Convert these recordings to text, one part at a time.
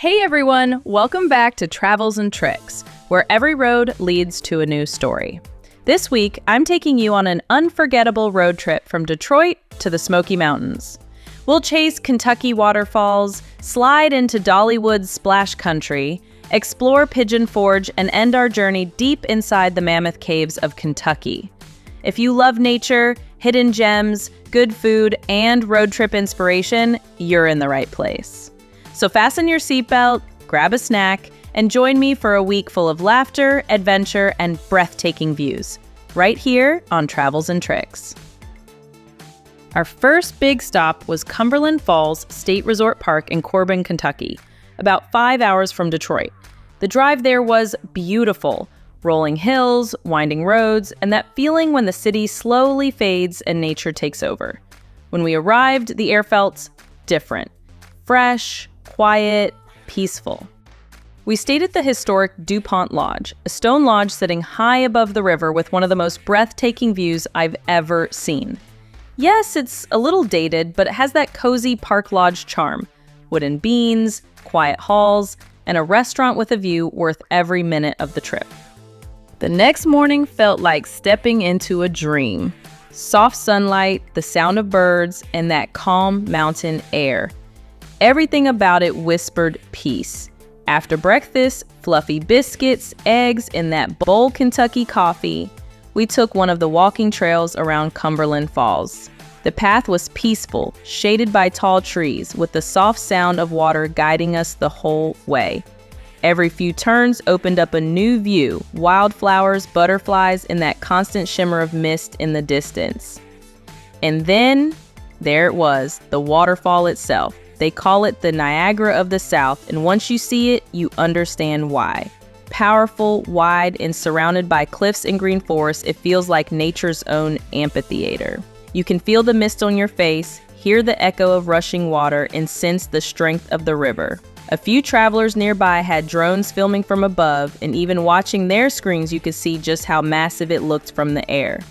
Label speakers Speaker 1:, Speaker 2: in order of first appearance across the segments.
Speaker 1: Hey everyone, welcome back to Travels and Tricks, where every road leads to a new story. This week, I'm taking you on an unforgettable road trip from Detroit to the Smoky Mountains. We'll chase Kentucky waterfalls, slide into Dollywood's splash country, explore Pigeon Forge, and end our journey deep inside the Mammoth Caves of Kentucky. If you love nature, hidden gems, good food, and road trip inspiration, you're in the right place. So fasten your seatbelt, grab a snack, and join me for a week full of laughter, adventure, and breathtaking views, right here on Travels and Tricks. Our first big stop was Cumberland Falls State Resort Park in Corbin, Kentucky, about 5 hours from Detroit. The drive there was beautiful, rolling hills, winding roads, and that feeling when the city slowly fades and nature takes over. When we arrived, the air felt different, fresh, quiet, peaceful. We stayed at the historic DuPont Lodge, a stone lodge sitting high above the river with one of the most breathtaking views I've ever seen. Yes, it's a little dated, but it has that cozy park lodge charm. Wooden beams, quiet halls, and a restaurant with a view worth every minute of the trip. The next morning felt like stepping into a dream. Soft sunlight, the sound of birds, and that calm mountain air. Everything about it whispered peace. After breakfast, fluffy biscuits, eggs, and that bold Kentucky coffee, we took one of the walking trails around Cumberland Falls. The path was peaceful, shaded by tall trees, with the soft sound of water guiding us the whole way. Every few turns opened up a new view, wildflowers, butterflies, and that constant shimmer of mist in the distance. And then, there it was, the waterfall itself. They call it the Niagara of the South, and once you see it, you understand why. Powerful, wide, and surrounded by cliffs and green forests, it feels like nature's own amphitheater. You can feel the mist on your face, hear the echo of rushing water, and sense the strength of the river. A few travelers nearby had drones filming from above, and even watching their screens you could see just how massive it looked from the air.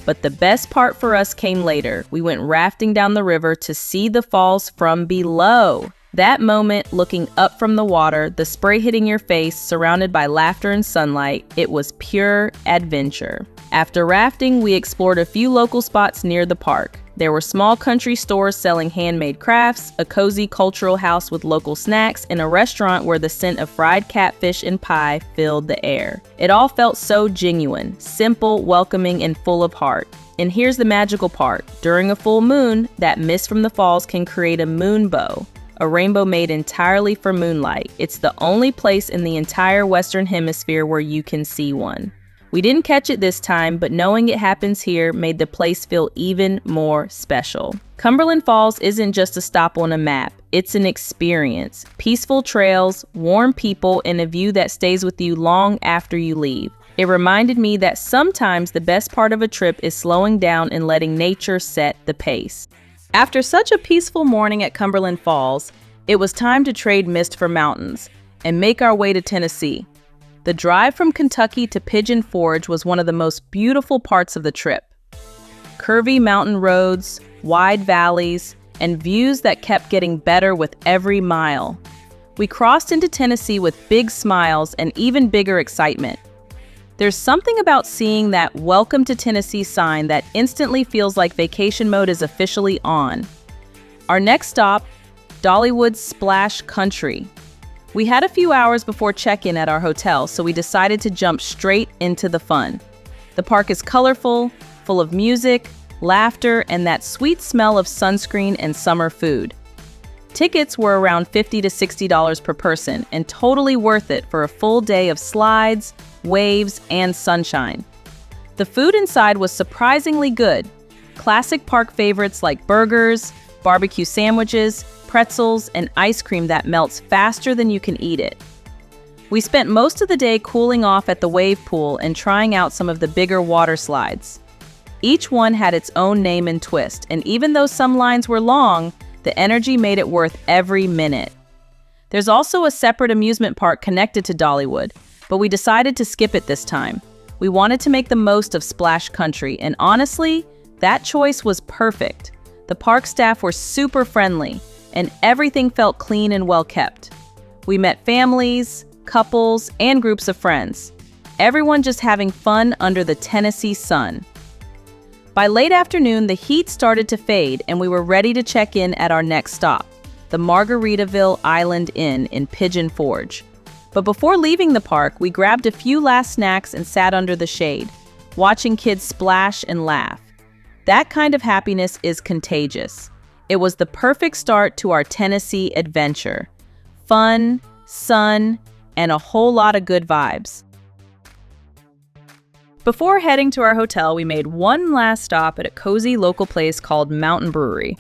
Speaker 1: But the best part for us came later. We went rafting down the river to see the falls from below. That moment, looking up from the water, the spray hitting your face, surrounded by laughter and sunlight, it was pure adventure. After rafting, we explored a few local spots near the park. There were small country stores selling handmade crafts, a cozy cultural house with local snacks, and a restaurant where the scent of fried catfish and pie filled the air. It all felt so genuine, simple, welcoming, and full of heart. And here's the magical part. During a full moon, that mist from the falls can create a moonbow, a rainbow made entirely for moonlight. It's the only place in the entire Western Hemisphere where you can see one. We didn't catch it this time, but knowing it happens here made the place feel even more special. Cumberland Falls isn't just a stop on a map, it's an experience. Peaceful trails, warm people, and a view that stays with you long after you leave. It reminded me that sometimes the best part of a trip is slowing down and letting nature set the pace. After such a peaceful morning at Cumberland Falls, it was time to trade mist for mountains and make our way to Tennessee. The drive from Kentucky to Pigeon Forge was one of the most beautiful parts of the trip. Curvy mountain roads, wide valleys, and views that kept getting better with every mile. We crossed into Tennessee with big smiles and even bigger excitement. There's something about seeing that "Welcome to Tennessee" sign that instantly feels like vacation mode is officially on. Our next stop, Dollywood's Splash Country. We had a few hours before check-in at our hotel, so we decided to jump straight into the fun. The park is colorful, full of music, laughter, and that sweet smell of sunscreen and summer food. Tickets were around $50 to $60 per person, and totally worth it for a full day of slides, waves, and sunshine. The food inside was surprisingly good. Classic park favorites like burgers, barbecue sandwiches, pretzels, and ice cream that melts faster than you can eat it. We spent most of the day cooling off at the wave pool and trying out some of the bigger water slides. Each one had its own name and twist, and even though some lines were long, the energy made it worth every minute. There's also a separate amusement park connected to Dollywood, but we decided to skip it this time. We wanted to make the most of Splash Country, and honestly, that choice was perfect. The park staff were super friendly, and everything felt clean and well kept. We met families, couples, and groups of friends. Everyone just having fun under the Tennessee sun. By late afternoon, the heat started to fade and we were ready to check in at our next stop, the Margaritaville Island Inn in Pigeon Forge. But before leaving the park, we grabbed a few last snacks and sat under the shade, watching kids splash and laugh. That kind of happiness is contagious. It was the perfect start to our Tennessee adventure. Fun, sun, and a whole lot of good vibes. Before heading to our hotel, we made one last stop at a cozy local place called Mountain Brewery.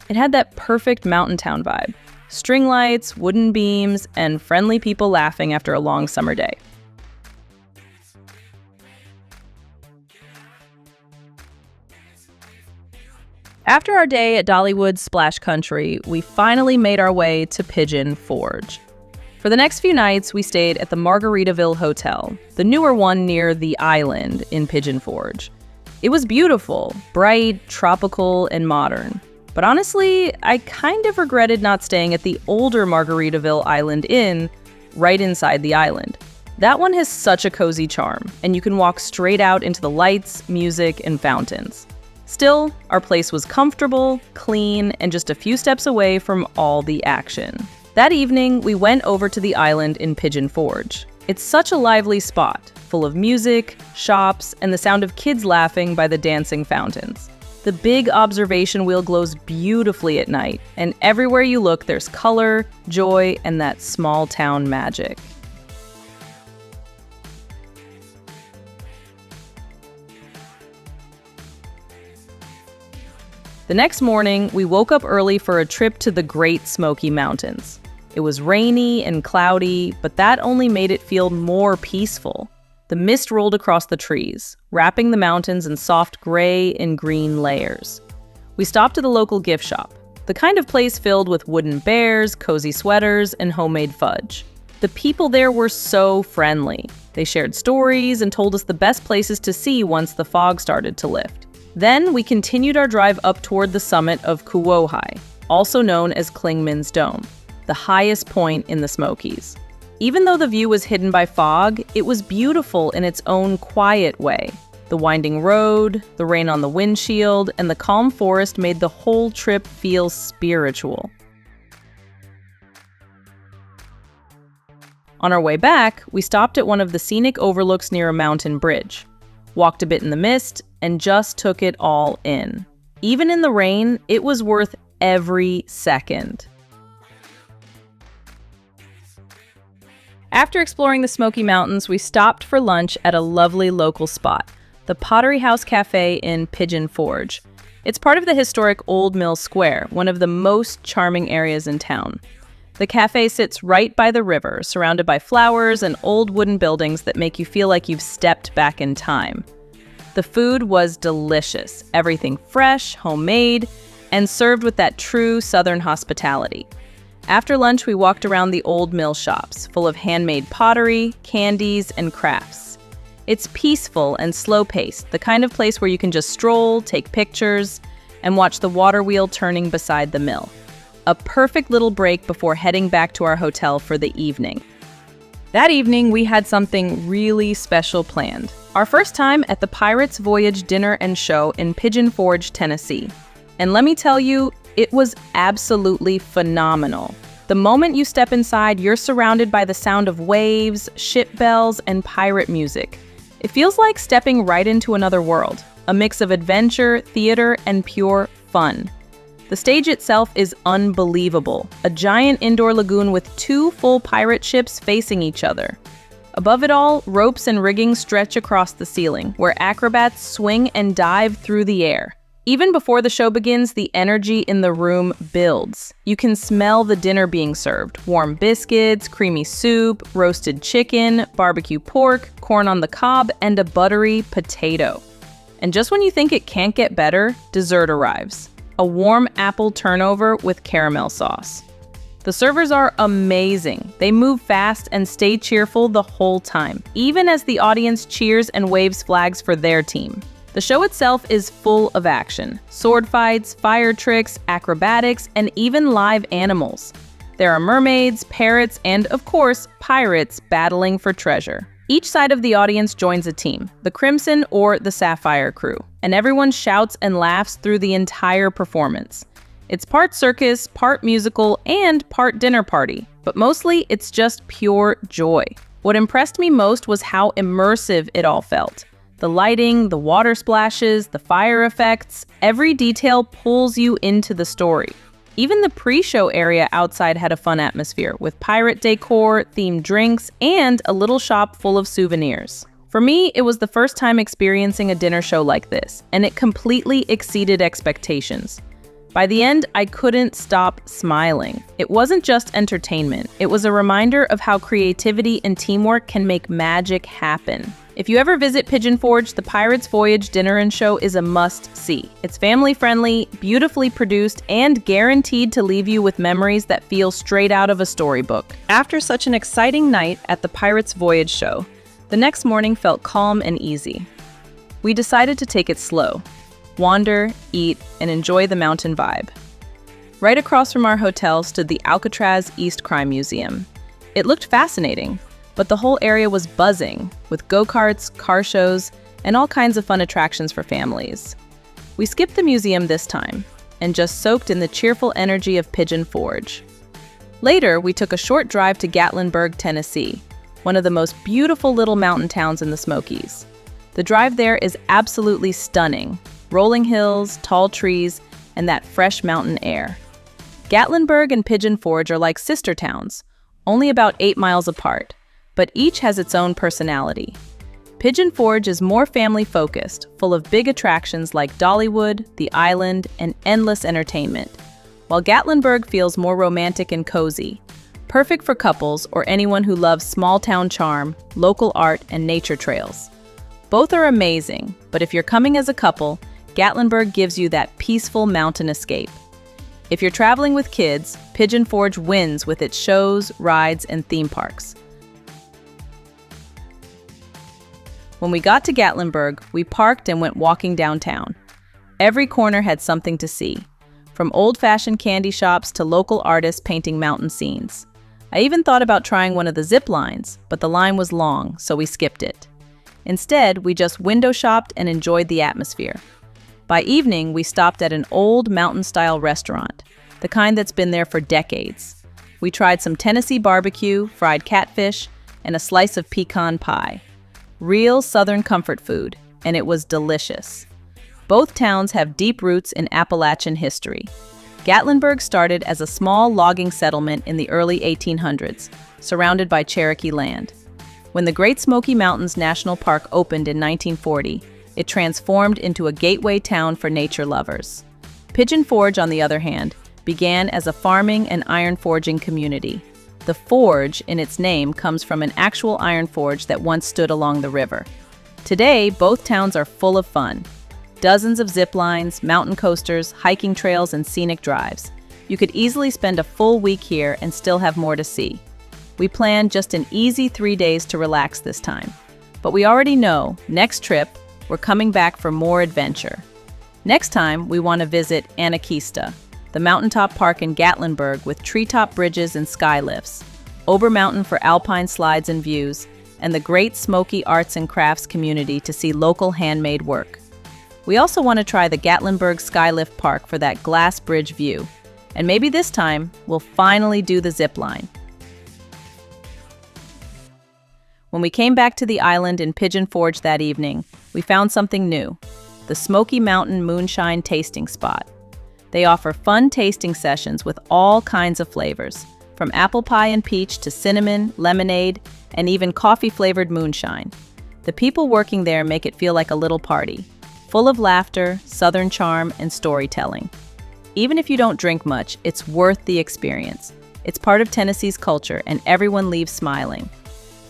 Speaker 1: It had that perfect mountain town vibe. String lights, wooden beams, and friendly people laughing after a long summer day. After our day at Dollywood Splash Country, we finally made our way to Pigeon Forge. For the next few nights, we stayed at the Margaritaville Hotel, the newer one near the island in Pigeon Forge. It was beautiful, bright, tropical, and modern. But honestly, I kind of regretted not staying at the older Margaritaville Island Inn right inside the island. That one has such a cozy charm, and you can walk straight out into the lights, music, and fountains. Still, our place was comfortable, clean, and just a few steps away from all the action. That evening, we went over to the island in Pigeon Forge. It's such a lively spot, full of music, shops, and the sound of kids laughing by the dancing fountains. The big observation wheel glows beautifully at night, and everywhere you look, there's color, joy, and that small town magic. The next morning, we woke up early for a trip to the Great Smoky Mountains. It was rainy and cloudy, but that only made it feel more peaceful. The mist rolled across the trees, wrapping the mountains in soft gray and green layers. We stopped at the local gift shop, the kind of place filled with wooden bears, cozy sweaters, and homemade fudge. The people there were so friendly. They shared stories and told us the best places to see once the fog started to lift. Then we continued our drive up toward the summit of Kuwohai, also known as Clingman's Dome, the highest point in the Smokies. Even though the view was hidden by fog, it was beautiful in its own quiet way. The winding road, the rain on the windshield, and the calm forest made the whole trip feel spiritual. On our way back, we stopped at one of the scenic overlooks near a mountain bridge, walked a bit in the mist, and just took it all in. Even in the rain, it was worth every second. After exploring the Smoky Mountains, we stopped for lunch at a lovely local spot, the Pottery House Cafe in Pigeon Forge. It's part of the historic Old Mill Square, one of the most charming areas in town. The cafe sits right by the river, surrounded by flowers and old wooden buildings that make you feel like you've stepped back in time. The food was delicious, everything fresh, homemade, and served with that true Southern hospitality. After lunch, we walked around the old mill shops, full of handmade pottery, candies, and crafts. It's peaceful and slow-paced, the kind of place where you can just stroll, take pictures, and watch the water wheel turning beside the mill. A perfect little break before heading back to our hotel for the evening. That evening, we had something really special planned. Our first time at the Pirates Voyage dinner and show in Pigeon Forge, Tennessee. And let me tell you, it was absolutely phenomenal. The moment you step inside, you're surrounded by the sound of waves, ship bells, and pirate music. It feels like stepping right into another world, a mix of adventure, theater, and pure fun. The stage itself is unbelievable, a giant indoor lagoon with 2 full pirate ships facing each other. Above it all, ropes and rigging stretch across the ceiling, where acrobats swing and dive through the air. Even before the show begins, the energy in the room builds. You can smell the dinner being served: warm biscuits, creamy soup, roasted chicken, barbecue pork, corn on the cob, and a buttery potato. And just when you think it can't get better, dessert arrives: a warm apple turnover with caramel sauce. The servers are amazing. They move fast and stay cheerful the whole time, even as the audience cheers and waves flags for their team. The show itself is full of action: sword fights, fire tricks, acrobatics, and even live animals. There are mermaids, parrots, and, of course, pirates battling for treasure. Each side of the audience joins a team, the Crimson or the Sapphire crew, and everyone shouts and laughs through the entire performance. It's part circus, part musical, and part dinner party, but mostly it's just pure joy. What impressed me most was how immersive it all felt. The lighting, the water splashes, the fire effects, every detail pulls you into the story. Even the pre-show area outside had a fun atmosphere, with pirate decor, themed drinks, and a little shop full of souvenirs. For me, it was the first time experiencing a dinner show like this, and it completely exceeded expectations. By the end, I couldn't stop smiling. It wasn't just entertainment. It was a reminder of how creativity and teamwork can make magic happen. If you ever visit Pigeon Forge, the Pirates Voyage dinner and show is a must-see. It's family-friendly, beautifully produced, and guaranteed to leave you with memories that feel straight out of a storybook. After such an exciting night at the Pirates Voyage show, the next morning felt calm and easy. We decided to take it slow. Wander, eat, and enjoy the mountain vibe. Right across from our hotel stood the Alcatraz East Crime Museum. It looked fascinating, but the whole area was buzzing with go-karts, car shows, and all kinds of fun attractions for families. We skipped the museum this time and just soaked in the cheerful energy of Pigeon Forge. Later, we took a short drive to Gatlinburg, Tennessee, one of the most beautiful little mountain towns in the Smokies. The drive there is absolutely stunning. Rolling hills, tall trees, and that fresh mountain air. Gatlinburg and Pigeon Forge are like sister towns, only about 8 miles apart, but each has its own personality. Pigeon Forge is more family-focused, full of big attractions like Dollywood, the island, and endless entertainment, while Gatlinburg feels more romantic and cozy, perfect for couples or anyone who loves small-town charm, local art, and nature trails. Both are amazing, but if you're coming as a couple, Gatlinburg gives you that peaceful mountain escape. If you're traveling with kids, Pigeon Forge wins with its shows, rides, and theme parks. When we got to Gatlinburg, we parked and went walking downtown. Every corner had something to see, from old-fashioned candy shops to local artists painting mountain scenes. I even thought about trying one of the zip lines, but the line was long, so we skipped it. Instead, we just window shopped and enjoyed the atmosphere. By evening, we stopped at an old mountain-style restaurant, the kind that's been there for decades. We tried some Tennessee barbecue, fried catfish, and a slice of pecan pie. Real Southern comfort food, and it was delicious. Both towns have deep roots in Appalachian history. Gatlinburg started as a small logging settlement in the early 1800s, surrounded by Cherokee land. When the Great Smoky Mountains National Park opened in 1940, it transformed into a gateway town for nature lovers. Pigeon Forge, on the other hand, began as a farming and iron forging community. The forge, in its name, comes from an actual iron forge that once stood along the river. Today, both towns are full of fun. Dozens of zip lines, mountain coasters, hiking trails, and scenic drives. You could easily spend a full week here and still have more to see. We planned just an easy 3 days to relax this time. But we already know, next trip, we're coming back for more adventure. Next time, we want to visit Anakeesta, the mountaintop park in Gatlinburg with treetop bridges and sky lifts, Ober Mountain for alpine slides and views, and the Great Smoky Arts and Crafts community to see local handmade work. We also want to try the Gatlinburg Skylift Park for that glass bridge view. And maybe this time, we'll finally do the zip line. When we came back to the island in Pigeon Forge that evening, we found something new, the Smoky Mountain Moonshine Tasting Spot. They offer fun tasting sessions with all kinds of flavors, from apple pie and peach to cinnamon, lemonade, and even coffee-flavored moonshine. The people working there make it feel like a little party, full of laughter, southern charm, and storytelling. Even if you don't drink much, it's worth the experience. It's part of Tennessee's culture, and everyone leaves smiling.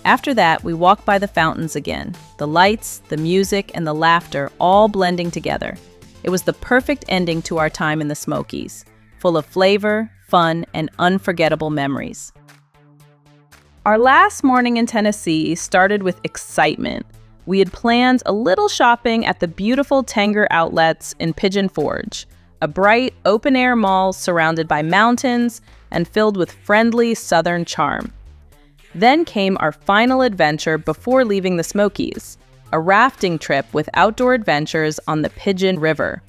Speaker 1: After that, we walked by the fountains again, the lights, the music, and the laughter all blending together. It was the perfect ending to our time in the Smokies, full of flavor, fun, and unforgettable memories. Our last morning in Tennessee started with excitement. We had planned a little shopping at the beautiful Tanger Outlets in Pigeon Forge, a bright, open-air mall surrounded by mountains and filled with friendly southern charm. Then came our final adventure before leaving the Smokies, a rafting trip with outdoor adventures on the Pigeon River.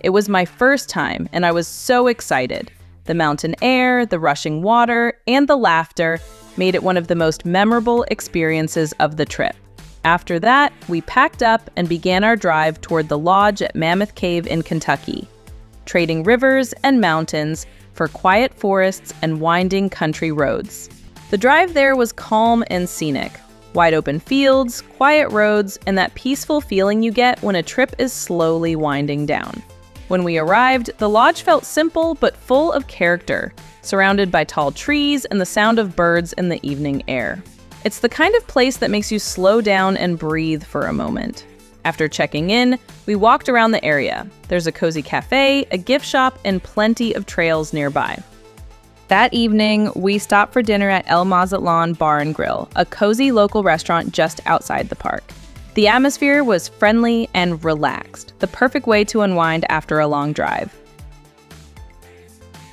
Speaker 1: It was my first time, and I was so excited. The mountain air, the rushing water, and the laughter made it one of the most memorable experiences of the trip. After that, we packed up and began our drive toward the lodge at Mammoth Cave in Kentucky, trading rivers and mountains for quiet forests and winding country roads. The drive there was calm and scenic. Wide open fields, quiet roads, and that peaceful feeling you get when a trip is slowly winding down. When we arrived, the lodge felt simple but full of character, surrounded by tall trees and the sound of birds in the evening air. It's the kind of place that makes you slow down and breathe for a moment. After checking in, we walked around the area. There's a cozy cafe, a gift shop, and plenty of trails nearby. That evening, we stopped for dinner at El Mazatlan Bar and Grill, a cozy local restaurant just outside the park. The atmosphere was friendly and relaxed, the perfect way to unwind after a long drive.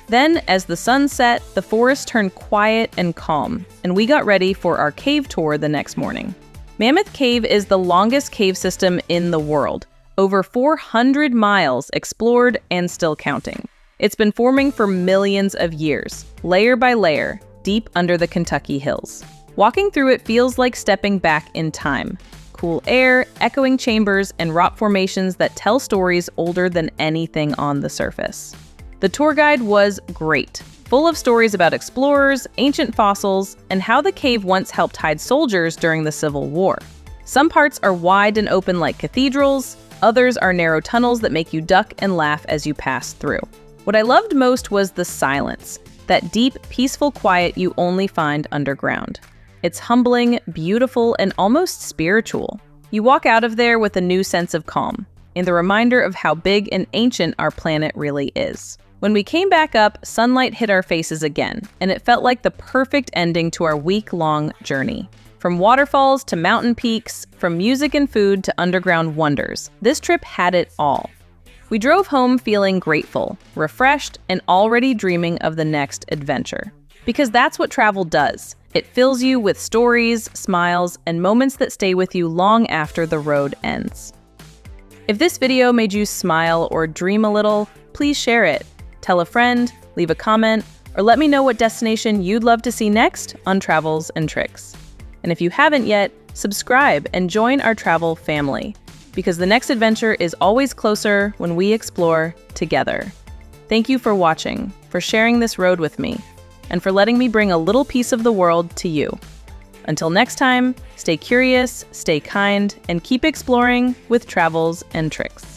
Speaker 1: Then, as the sun set, the forest turned quiet and calm, and we got ready for our cave tour the next morning. Mammoth Cave is the longest cave system in the world, over 400 miles explored and still counting. It's been forming for millions of years, layer by layer, deep under the Kentucky hills. Walking through it feels like stepping back in time. Cool air, echoing chambers, and rock formations that tell stories older than anything on the surface. The tour guide was great, full of stories about explorers, ancient fossils, and how the cave once helped hide soldiers during the Civil War. Some parts are wide and open like cathedrals, others are narrow tunnels that make you duck and laugh as you pass through. What I loved most was the silence, that deep, peaceful quiet you only find underground. It's humbling, beautiful, and almost spiritual. You walk out of there with a new sense of calm, and the reminder of how big and ancient our planet really is. When we came back up, sunlight hit our faces again, and it felt like the perfect ending to our week-long journey. From waterfalls to mountain peaks, from music and food to underground wonders, this trip had it all. We drove home feeling grateful, refreshed, and already dreaming of the next adventure. Because that's what travel does. It fills you with stories, smiles, and moments that stay with you long after the road ends. If this video made you smile or dream a little, please share it. Tell a friend, leave a comment, or let me know what destination you'd love to see next on Travels and Tricks. And if you haven't yet, subscribe and join our travel family, because the next adventure is always closer when we explore together. Thank you for watching, for sharing this road with me, and for letting me bring a little piece of the world to you. Until next time, stay curious, stay kind, and keep exploring with Travels and Tricks.